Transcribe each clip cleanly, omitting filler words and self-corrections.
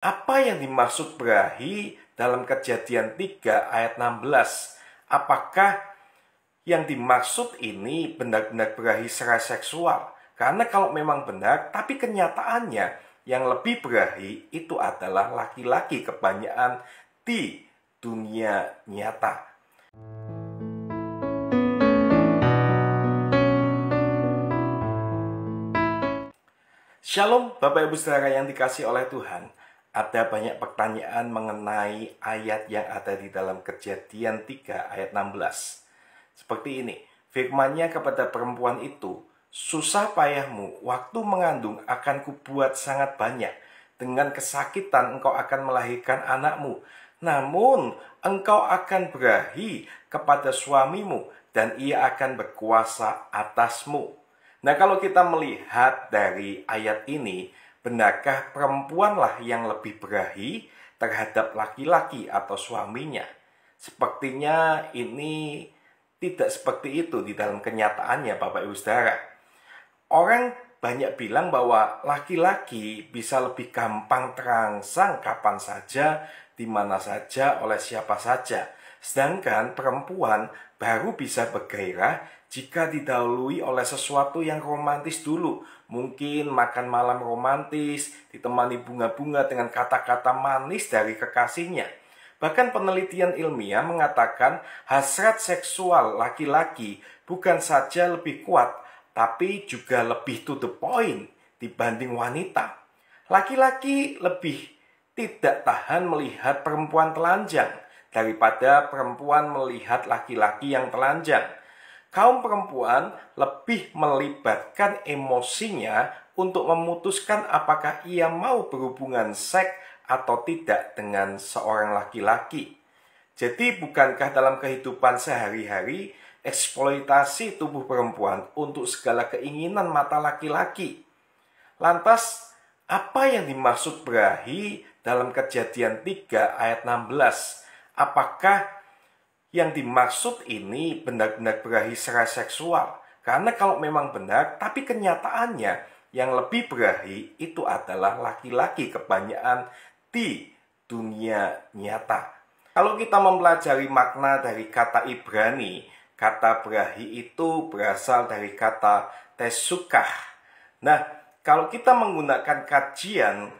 Apa yang dimaksud berahi dalam Kejadian 3 ayat 16? Apakah yang dimaksud ini benar-benar berahi secara seksual? Karena kalau memang benar, tapi kenyataannya yang lebih berahi itu adalah laki-laki kebanyakan di dunia nyata. Shalom Bapak Ibu Saudara yang dikasihi oleh Tuhan. Ada banyak pertanyaan mengenai ayat yang ada di dalam Kejadian 3 ayat 16. Seperti ini, firman-Nya kepada perempuan itu, susah payahmu, waktu mengandung akan kubuat sangat banyak. Dengan kesakitan engkau akan melahirkan anakmu. Namun engkau akan berahi kepada suamimu dan ia akan berkuasa atasmu. Nah, kalau kita melihat dari ayat ini, benarkah perempuanlah yang lebih berahi terhadap laki-laki atau suaminya? Sepertinya ini tidak seperti itu di dalam kenyataannya, Bapak Ibu Saudara. Orang banyak bilang bahwa laki-laki bisa lebih gampang terangsang kapan saja, di mana saja, oleh siapa saja. Sedangkan perempuan baru bisa bergairah jika didahului oleh sesuatu yang romantis dulu. Mungkin makan malam romantis, ditemani bunga-bunga dengan kata-kata manis dari kekasihnya. Bahkan penelitian ilmiah mengatakan hasrat seksual laki-laki bukan saja lebih kuat, tapi juga lebih to the point dibanding wanita. Laki-laki lebih tidak tahan melihat perempuan telanjang daripada perempuan melihat laki-laki yang telanjang. Kaum perempuan lebih melibatkan emosinya untuk memutuskan apakah ia mau berhubungan seks atau tidak dengan seorang laki-laki. Jadi bukankah dalam kehidupan sehari-hari eksploitasi tubuh perempuan untuk segala keinginan mata laki-laki? Lantas, apa yang dimaksud berahi dalam Kejadian 3 ayat 16? Apakah yang dimaksud ini benar-benar berahi secara seksual? Karena kalau memang benar, tapi kenyataannya yang lebih berahi itu adalah laki-laki kebanyakan di dunia nyata. Kalau kita mempelajari makna dari kata Ibrani, kata berahi itu berasal dari kata tesukah. Nah, kalau kita menggunakan kajian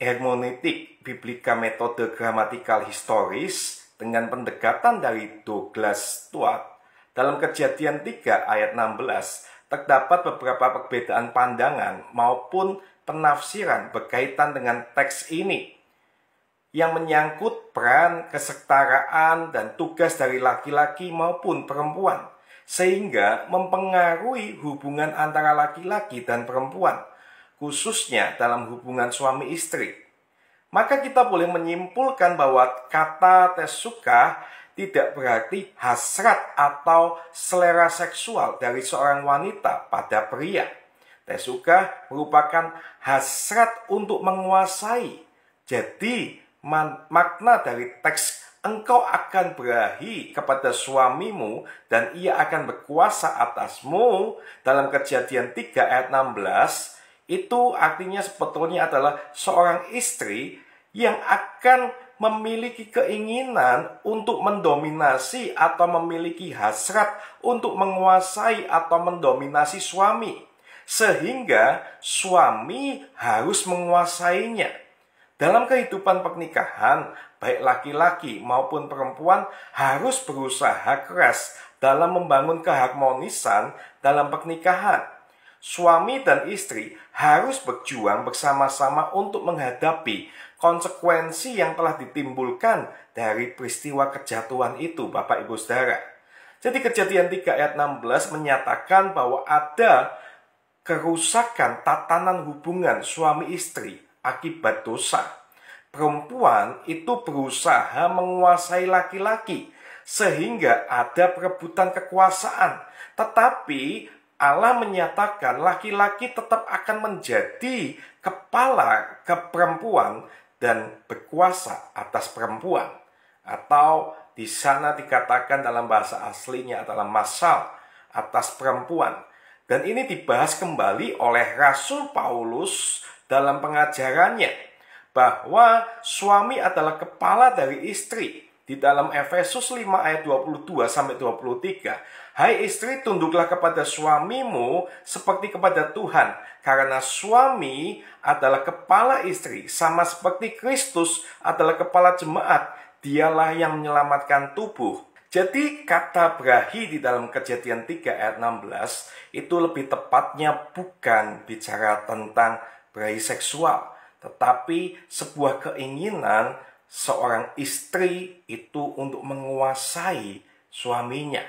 hermeneutik biblika metode gramatikal historis dengan pendekatan dari Douglas Stuart, dalam Kejadian 3 ayat 16 terdapat beberapa perbedaan pandangan maupun penafsiran berkaitan dengan teks ini yang menyangkut peran, kesetaraan, dan tugas dari laki-laki maupun perempuan, sehingga mempengaruhi hubungan antara laki-laki dan perempuan, khususnya dalam hubungan suami istri. Maka kita boleh menyimpulkan bahwa kata tesuka tidak berarti hasrat atau selera seksual dari seorang wanita pada pria. Tesuka merupakan hasrat untuk menguasai. Jadi makna dari teks engkau akan berahi kepada suamimu dan ia akan berkuasa atasmu dalam Kejadian 3 ayat 16 itu artinya sebetulnya adalah seorang istri yang akan memiliki keinginan untuk mendominasi atau memiliki hasrat untuk menguasai atau mendominasi suami, sehingga suami harus menguasainya. Dalam kehidupan pernikahan, baik laki-laki maupun perempuan harus berusaha keras dalam membangun keharmonisan dalam pernikahan. Suami dan istri harus berjuang bersama-sama untuk menghadapi konsekuensi yang telah ditimbulkan dari peristiwa kejatuhan itu, Bapak Ibu Saudara. Jadi Kejadian 3 ayat 16 menyatakan bahwa ada kerusakan tatanan hubungan suami istri akibat dosa. Perempuan itu berusaha menguasai laki-laki sehingga ada perebutan kekuasaan. Tetapi Allah menyatakan laki-laki tetap akan menjadi kepala ke perempuan dan berkuasa atas perempuan. Atau di sana dikatakan dalam bahasa aslinya adalah masal atas perempuan. Dan ini dibahas kembali oleh Rasul Paulus dalam pengajarannya. bahwa suami adalah kepala dari istri. Di dalam Efesus 5 ayat 22 sampai 23, hai istri, tunduklah kepada suamimu seperti kepada Tuhan, karena suami adalah kepala istri, sama seperti Kristus adalah kepala jemaat. Dialah yang menyelamatkan tubuh. Jadi kata berahi di dalam Kejadian 3 ayat 16 itu lebih tepatnya bukan bicara tentang berahi seksual, tetapi sebuah keinginan seorang istri itu untuk menguasai suaminya.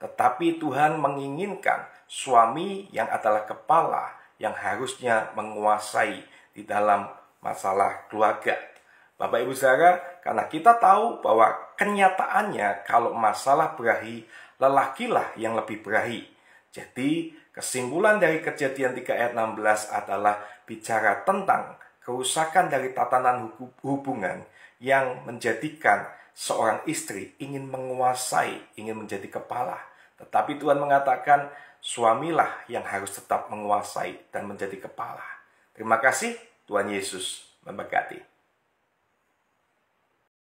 Tetapi Tuhan menginginkan suami yang adalah kepala yang harusnya menguasai di dalam masalah keluarga. Bapak Ibu Saudara, karena kita tahu bahwa kenyataannya kalau masalah berahi, lelakilah yang lebih berahi. Jadi kesimpulan dari Kejadian 3 ayat 16 adalah bicara tentang kerusakan dari tatanan hubungan yang menjadikan seorang istri ingin menguasai, ingin menjadi kepala. Tetapi Tuhan mengatakan suamilah yang harus tetap menguasai dan menjadi kepala. Terima kasih, Tuhan Yesus memberkati.